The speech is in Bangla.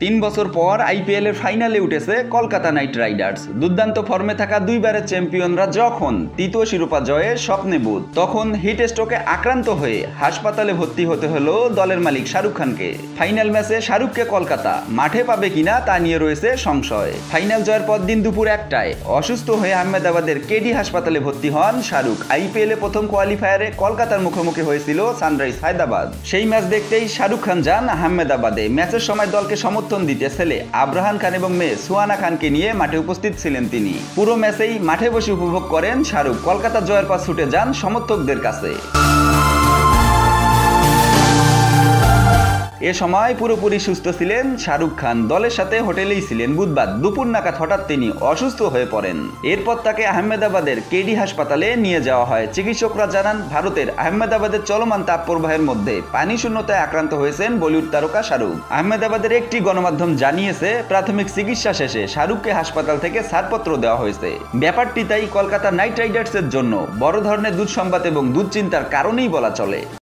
তিন বছর পর আইপিএলের ফাইনালে উঠেছে কলকাতা নাইট রাইডার্স। দুর্দান্ত ফর্মে থাকা দুইবারের চ্যাম্পিয়নরা যখন তৃতীয় শিরোপা জয়ে স্বপ্নে বুঁদ, তখন হিট স্ট্রোকে আক্রান্ত হয়ে হাসপাতালে ভর্তি হতে হলো দলের মালিক শাহরুখ খানকে। ফাইনাল ম্যাচে শাহরুখকে কলকাতা মাঠে পাবে কিনা তা নিয়ে রয়েছে সংশয়। ফাইনাল জয়ের পর দিন দুপুর 1টায় অসুস্থ হয়ে আহমেদাবাদের কেডি হাসপাতালে ভর্তি হন শাহরুখ। আইপিএলে প্রথম কোয়ালিফায়ারে কলকাতার মুখোমুখি হয়েছিল সানরাইজ হায়দ্রাবাদ। সেই ম্যাচ দেখতেই শাহরুখ খান যান আহমেদাবাদে। ম্যাচের সময় দলকে সমর্থন দিতে ছেলে আব্রাহান খান এবং মেয়ে সুহানা খানকে নিয়ে মাঠে উপস্থিত ছিলেন তিনি। পুরো ম্যাচেই মাঠে বসে উপভোগ করেন শাহরুখ। কলকাতা জয়ের পর ছুটে যান সমর্থকদের কাছে। এ সময় পুরোপুরি সুস্থ ছিলেন শাহরুখ খান। দলের সাথে হোটেলেই ছিলেন। বুধবার দুপুর নাগাদ হঠাৎ তিনি অসুস্থ হয়ে পড়েন। এরপর তাকে আহমেদাবাদের কেডি হাসপাতালে নিয়ে যাওয়া হয়। চিকিৎসকরা জানান, ভারতের আহমেদাবাদের চলমান তাপপ্রবাহের মধ্যে পানি শূন্যতায় আক্রান্ত হয়েছেন বলিউড তারকা শাহরুখ। আহমেদাবাদের একটি গণমাধ্যম জানিয়েছে, প্রাথমিক চিকিৎসা শেষে শাহরুখকে হাসপাতাল থেকে ছাড়পত্র দেওয়া হয়েছে। ব্যাপারটি তাই কলকাতা নাইট রাইডার্সের জন্য বড় ধরনের দুঃসংবাদ এবং দুশ্চিন্তার কারণেই বলা চলে।